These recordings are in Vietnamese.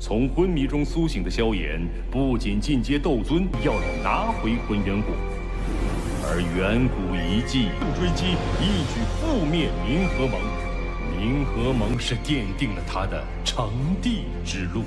从昏迷中苏醒的萧炎，不仅进阶斗尊，要拿回混元果，而远古遗迹追击，一举覆灭冥河盟。冥河盟是奠定了他的成帝之路。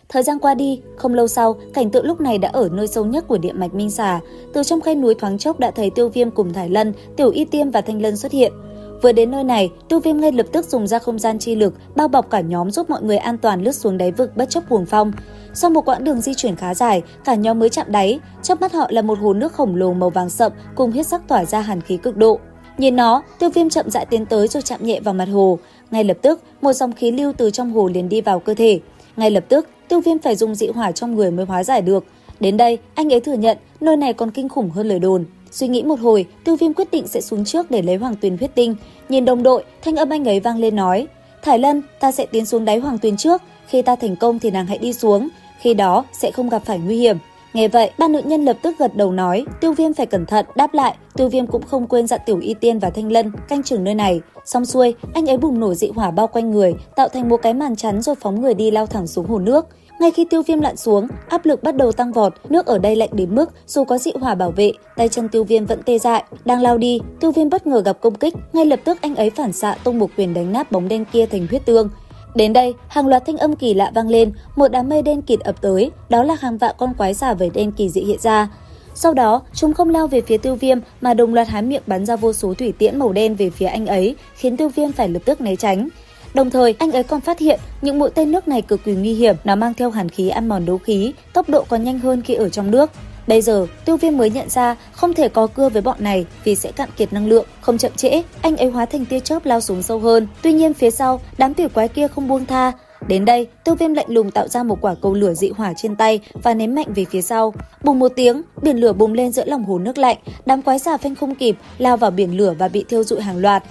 Thời gian qua đi, không lâu sau, cảnh tượng lúc này đã ở nơi sâu nhất của địa mạch Minh Xà. Từ trong khe núi thoáng chốc đã thấy Tiêu Viêm cùng Thải Lân, Tiểu Y Tiêm và Thanh Lân xuất hiện. Vừa đến nơi này, Tiêu Viêm ngay lập tức dùng ra không gian chi lực, bao bọc cả nhóm giúp mọi người an toàn lướt xuống đáy vực bất chấp cuồng phong. Sau một quãng đường di chuyển khá dài, cả nhóm mới chạm đáy. Trước mắt họ là một hồ nước khổng lồ màu vàng sậm cùng huyết sắc tỏa ra hàn khí cực độ. Nhìn nó, Tiêu Viêm chậm rãi tiến tới rồi chạm nhẹ vào mặt hồ. Ngay lập tức, một dòng khí lưu từ trong hồ liền đi vào cơ thể. Ngay lập tức, Tiêu Viêm phải dùng dị hỏa trong người mới hóa giải được. Đến đây, anh ấy thừa nhận nơi này còn kinh khủng hơn lời đồn. Suy nghĩ một hồi, Tiêu Viêm quyết định sẽ xuống trước để lấy Hoàng Tuyền huyết tinh. Nhìn đồng đội, thanh âm anh ấy vang lên nói: "Thải Lân, ta sẽ tiến xuống đáy Hoàng Tuyền trước. Khi ta thành công thì nàng hãy đi xuống. Khi đó sẽ không gặp phải nguy hiểm." Nghe vậy, ba nữ nhân lập tức gật đầu nói: "Tiêu Viêm phải cẩn thận." Đáp lại, Tiêu Viêm cũng không quên dặn Tiểu Y Tiên và Thanh Lân canh chừng nơi này. Xong xuôi, anh ấy bùng nổ dị hỏa bao quanh người, tạo thành một cái màn chắn rồi phóng người đi lao thẳng xuống hồ nước. Ngay khi Tiêu Viêm lặn xuống, áp lực bắt đầu tăng vọt, nước ở đây lạnh đến mức dù có dị hỏa bảo vệ, tay chân Tiêu Viêm vẫn tê dại. Đang lao đi, Tiêu Viêm bất ngờ gặp công kích, ngay lập tức anh ấy phản xạ tung một quyền đánh nát bóng đen kia thành huyết tương. Đến đây, hàng loạt thanh âm kỳ lạ vang lên, một đám mây đen kịt ập tới, đó là hàng vạn con quái xà vảy đen kỳ dị hiện ra. Sau đó, chúng không lao về phía Tiêu Viêm mà đồng loạt há miệng bắn ra vô số thủy tiễn màu đen về phía anh ấy, khiến Tiêu Viêm phải lập tức né tránh. Đồng thời, anh ấy còn phát hiện những mũi tên nước này cực kỳ nguy hiểm, nó mang theo hàn khí ăn mòn đấu khí, tốc độ còn nhanh hơn khi ở trong nước. Bây giờ, Tiêu Viêm mới nhận ra không thể có cưa với bọn này vì sẽ cạn kiệt năng lượng. Không chậm trễ, anh ấy hóa thành tia chớp lao xuống sâu hơn. Tuy nhiên phía sau, đám tiểu quái kia không buông tha. Đến đây, Tiêu Viêm lạnh lùng tạo ra một quả cầu lửa dị hỏa trên tay và ném mạnh về phía sau. Bùng một tiếng, biển lửa bùng lên giữa lòng hồ nước lạnh. Đám quái xà phanh không kịp, lao vào biển lửa và bị thiêu rụi hàng loạt.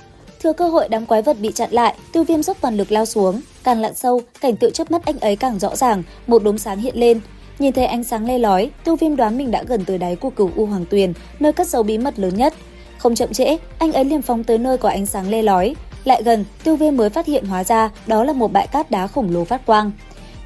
Thừa cơ hội đám quái vật bị chặn lại, Tiêu Viêm dốc toàn lực lao xuống. Càng lặn sâu, cảnh tượng trước mắt anh ấy càng rõ ràng, một đốm sáng hiện lên. Nhìn thấy ánh sáng le lói, Tiêu Viêm đoán mình đã gần tới đáy của Cửu U Hoàng Tuyền, nơi cất giấu bí mật lớn nhất. Không chậm trễ, anh ấy liền phóng tới nơi có ánh sáng le lói. Lại gần, Tiêu Viêm mới phát hiện hóa ra đó là một bãi cát đá khổng lồ phát quang.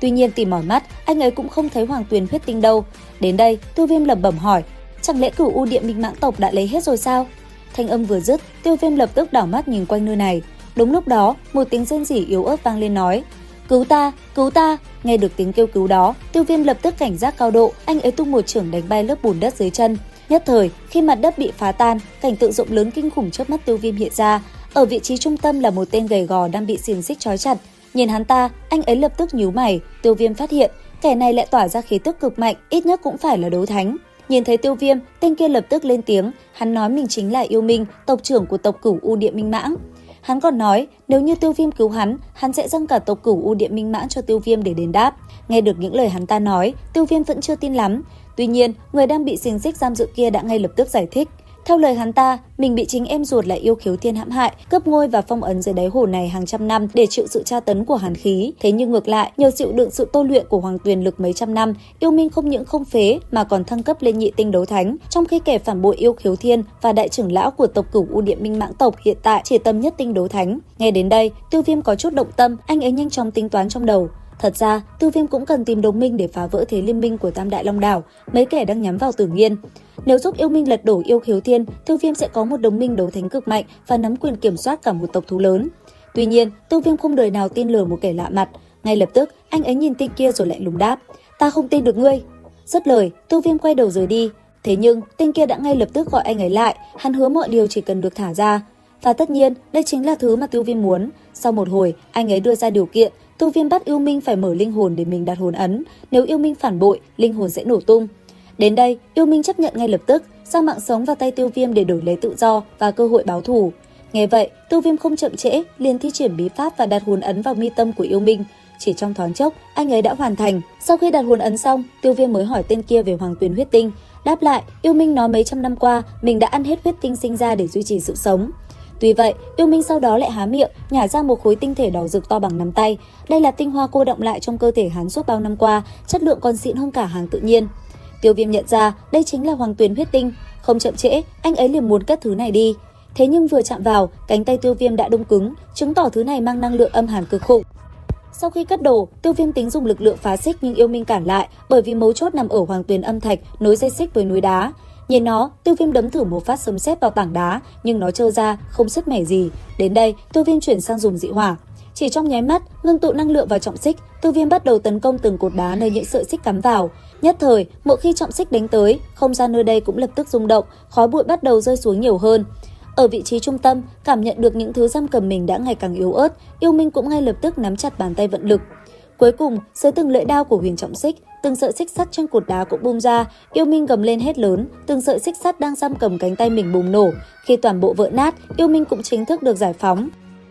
Tuy nhiên tìm mỏi mắt, anh ấy cũng không thấy Hoàng Tuyền huyết tinh đâu. Đến đây, Tiêu Viêm lẩm bẩm hỏi: chẳng lẽ Cửu U Địa Minh Mãng tộc đã lấy hết rồi sao? Thanh âm vừa dứt, Tiêu Viêm lập tức đảo mắt nhìn quanh nơi này. Đúng lúc đó, một tiếng rên rỉ yếu ớt vang lên nói: "Cứu ta, cứu ta!" Nghe được tiếng kêu cứu đó, Tiêu Viêm lập tức cảnh giác cao độ, anh ấy tung một chưởng đánh bay lớp bùn đất dưới chân. Nhất thời, khi mặt đất bị phá tan, cảnh tượng rộng lớn kinh khủng trước mắt Tiêu Viêm hiện ra. Ở vị trí trung tâm là một tên gầy gò đang bị xiềng xích trói chặt. Nhìn hắn ta, anh ấy lập tức nhíu mày. Tiêu Viêm phát hiện, kẻ này lại tỏa ra khí tức cực mạnh, ít nhất cũng phải là đấu thánh. Nhìn thấy Tiêu Viêm, tên kia lập tức lên tiếng, hắn nói mình chính là Yêu Minh, tộc trưởng của tộc Cửu U Địa Minh Mãng. Hắn còn nói, nếu như Tiêu Viêm cứu hắn sẽ dâng cả tộc Cửu U Địa Minh Mãng cho Tiêu Viêm để đền đáp. Nghe được những lời hắn ta nói, Tiêu Viêm vẫn chưa tin lắm. Tuy nhiên, người đang bị xiềng xích giam giữ kia đã ngay lập tức giải thích. Theo lời hắn ta, mình bị chính em ruột là Yêu Khiếu Thiên hãm hại, cướp ngôi và phong ấn dưới đáy hồ này hàng trăm năm để chịu sự tra tấn của hàn khí. Thế nhưng ngược lại, nhờ chịu đựng sự tôi luyện của Hoàng Tuyền lực mấy trăm năm, Yêu Minh không những không phế mà còn thăng cấp lên nhị tinh đấu thánh. Trong khi kẻ phản bội Yêu Khiếu Thiên và đại trưởng lão của tộc Cửu U Địa Minh Mãng tộc hiện tại chỉ tầm nhất tinh đấu thánh. Nghe đến đây, Tiêu Viêm có chút động tâm, anh ấy nhanh chóng tính toán trong đầu. Thật ra, Tiêu Viêm cũng cần tìm đồng minh để phá vỡ thế liên minh của Tam Đại Long Đảo, mấy kẻ đang nhắm vào Tử Nghiên. Nếu giúp Yêu Minh lật đổ Yêu Khiếu Thiên, Tiêu Viêm sẽ có một đồng minh đấu thánh cực mạnh và nắm quyền kiểm soát cả một tộc thú lớn. Tuy nhiên, Tiêu Viêm không đời nào tin lừa một kẻ lạ mặt. Ngay lập tức, anh ấy nhìn tên kia rồi lạnh lùng đáp: "Ta không tin được ngươi." Dứt lời, Tiêu Viêm quay đầu rời đi. Thế nhưng, tên kia đã ngay lập tức gọi anh ấy lại, hắn hứa mọi điều chỉ cần được thả ra. Và tất nhiên, đây chính là thứ mà Tiêu Viêm muốn. Sau một hồi, anh ấy đưa ra điều kiện, Tiêu Viêm bắt Yêu Minh phải mở linh hồn để mình đặt hồn ấn, nếu Yêu Minh phản bội, linh hồn sẽ nổ tung. Đến đây, Yêu Minh chấp nhận ngay lập tức, giao mạng sống vào tay Tiêu Viêm để đổi lấy tự do và cơ hội báo thù. Nghe vậy, Tiêu Viêm không chậm trễ, liền thi triển bí pháp và đặt hồn ấn vào mi tâm của Yêu Minh. Chỉ trong thoáng chốc, anh ấy đã hoàn thành. Sau khi đặt hồn ấn xong, Tiêu Viêm mới hỏi tên kia về Hoàng Tuyền huyết tinh. Đáp lại, Yêu Minh nói mấy trăm năm qua, mình đã ăn hết huyết tinh sinh ra để duy trì sự sống. Tuy vậy, Yêu Minh sau đó lại há miệng, nhả ra một khối tinh thể đỏ rực to bằng nắm tay. Đây là tinh hoa cô đọng lại trong cơ thể hắn suốt bao năm qua, chất lượng còn xịn hơn cả hàng tự nhiên. Tiêu Viêm nhận ra đây chính là Hoàng Tuyền huyết tinh. Không chậm trễ, anh ấy liền muốn cất thứ này đi. Thế nhưng vừa chạm vào, cánh tay Tiêu Viêm đã đông cứng, chứng tỏ thứ này mang năng lượng âm hàn cực khủng. Sau khi cất đồ, Tiêu Viêm tính dùng lực lượng phá xích nhưng Yêu Minh cản lại, bởi vì mấu chốt nằm ở Hoàng Tuyền Âm Thạch nối dây xích với núi đá. Nhìn nó, Tiêu Viêm đấm thử một phát sấm sét vào tảng đá, nhưng nó trơ ra, không sứt mẻ gì. Đến đây, Tiêu Viêm chuyển sang dùng dị hỏa. Chỉ trong nháy mắt, ngưng tụ năng lượng vào trọng xích, Tiêu Viêm bắt đầu tấn công từng cột đá nơi những sợi xích cắm vào. Nhất thời, mỗi khi trọng xích đánh tới, không gian nơi đây cũng lập tức rung động, khói bụi bắt đầu rơi xuống nhiều hơn. Ở vị trí trung tâm, cảm nhận được những thứ giam cầm mình đã ngày càng yếu ớt, Yêu Minh cũng ngay lập tức nắm chặt bàn tay vận lực. Cuối cùng, dưới từng lưỡi đao của huyền trọng xích, từng sợi xích sắt trên cột đá cũng bung ra, Yêu Minh gầm lên hét lớn, từng sợi xích sắt đang giam cầm cánh tay mình bùng nổ. Khi toàn bộ vỡ nát, Yêu Minh cũng chính thức được giải phóng.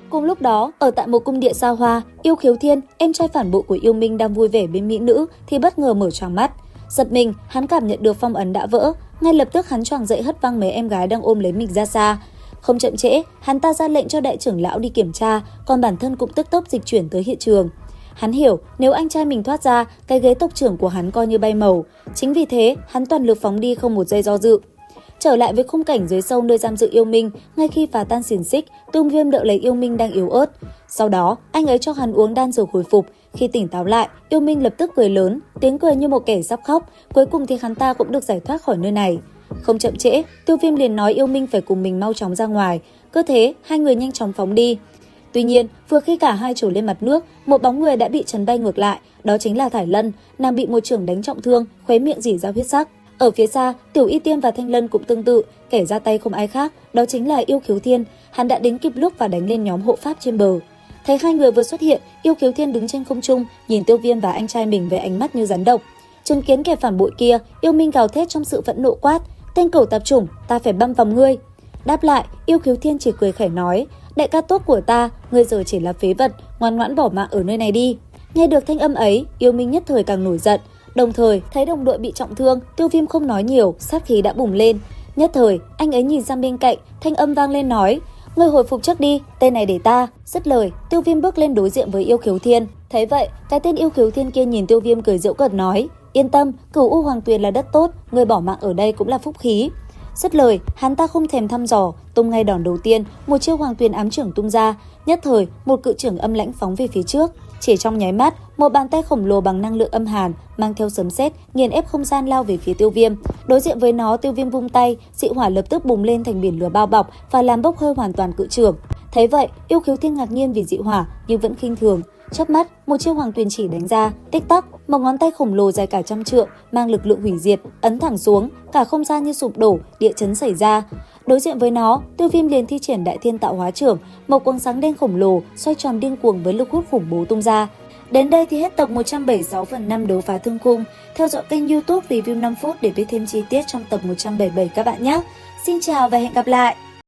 Cùng lúc đó, ở tại một cung điện xa hoa, Yêu Khiếu Thiên, em trai phản bội của Yêu Minh đang vui vẻ bên mỹ nữ thì bất ngờ mở choàng mắt. Giật mình, hắn cảm nhận được phong ấn đã vỡ, ngay lập tức hắn choàng dậy hất văng mấy em gái đang ôm lấy mình ra xa. Không chậm trễ, hắn ta ra lệnh cho đại trưởng lão đi kiểm tra, còn bản thân cũng tức tốc dịch chuyển tới hiện trường. Hắn hiểu, nếu anh trai mình thoát ra, cái ghế tộc trưởng của hắn coi như bay màu. Chính vì thế, hắn toàn lực phóng đi không một giây do dự. Trở lại với khung cảnh dưới sâu nơi giam giữ Yêu Minh, ngay khi phá tan xiềng xích, Tiêu Viêm đỡ lấy Yêu Minh đang yếu ớt. Sau đó, anh ấy cho hắn uống đan dược hồi phục. Khi tỉnh táo lại, Yêu Minh lập tức cười lớn, tiếng cười như một kẻ sắp khóc. Cuối cùng thì hắn ta cũng được giải thoát khỏi nơi này. Không chậm trễ, Tiêu Viêm liền nói Yêu Minh phải cùng mình mau chóng ra ngoài. Cứ thế, hai người nhanh chóng phóng đi. Tuy nhiên, vừa khi cả hai trồi lên mặt nước, một bóng người đã bị chấn bay ngược lại, đó chính là Thải Lân, nàng bị một chưởng đánh trọng thương, khóe miệng rỉ ra huyết sắc. Ở phía xa, Tiểu Y Tiêm và Thanh Lân cũng tương tự, kẻ ra tay không ai khác, đó chính là Yêu Khiếu Thiên, hắn đã đến kịp lúc và đánh lên nhóm hộ pháp trên bờ. Thấy hai người vừa xuất hiện, Yêu Khiếu Thiên đứng trên không trung, nhìn Tiêu Viêm và anh trai mình với ánh mắt như rắn độc. Chứng kiến kẻ phản bội kia, Yêu Minh gào thét trong sự phẫn nộ quát, tên cẩu tạp chủng, ta phải băm vòng ngươi. Đáp lại, Yêu Khiếu Thiên chỉ cười khẩy nói, đại ca tốt của ta, ngươi giờ chỉ là phế vật, ngoan ngoãn bỏ mạng ở nơi này đi. Nghe được thanh âm ấy, Yêu Minh nhất thời càng nổi giận. Đồng thời, thấy đồng đội bị trọng thương, Tiêu Viêm không nói nhiều, sát khí đã bùng lên. Nhất thời, anh ấy nhìn sang bên cạnh, thanh âm vang lên nói, ngươi hồi phục trước đi, tên này để ta. Dứt lời, Tiêu Viêm bước lên đối diện với Yêu Khiếu Thiên. Thấy vậy, cái tên Yêu Khiếu Thiên kia nhìn Tiêu Viêm cười giễu cợt nói, yên tâm, Cửu U Hoàng Tuyền là đất tốt, ngươi bỏ mạng ở đây cũng là phúc khí. Dứt lời, hắn ta không thèm thăm dò, tung ngay đòn đầu tiên, một chiêu Hoàng Tuyền ám trưởng tung ra, nhất thời, một cự trưởng âm lãnh phóng về phía trước. Chỉ trong nháy mắt, một bàn tay khổng lồ bằng năng lượng âm hàn mang theo sấm sét nghiền ép không gian lao về phía Tiêu Viêm. Đối diện với nó, Tiêu Viêm vung tay, dị hỏa lập tức bùng lên thành biển lửa bao bọc và làm bốc hơi hoàn toàn cự trưởng. Thấy vậy, Yêu Khiếu Thiên ngạc nhiên vì dị hỏa nhưng vẫn khinh thường. Chớp mắt, một chiêu Hoàng Tuyền chỉ đánh ra, tích tắc, một ngón tay khổng lồ dài cả trăm trượng, mang lực lượng hủy diệt, ấn thẳng xuống, cả không gian như sụp đổ, địa chấn xảy ra. Đối diện với nó, Tiêu Viêm liền thi triển Đại Thiên Tạo Hóa Trưởng, một quầng sáng đen khổng lồ xoay tròn điên cuồng với lực hút khủng bố tung ra. Đến đây thì hết tập 176 phần 5 đấu phá thương khung. Theo dõi kênh YouTube Review 5 phút để biết thêm chi tiết trong tập 177 các bạn nhé. Xin chào và hẹn gặp lại.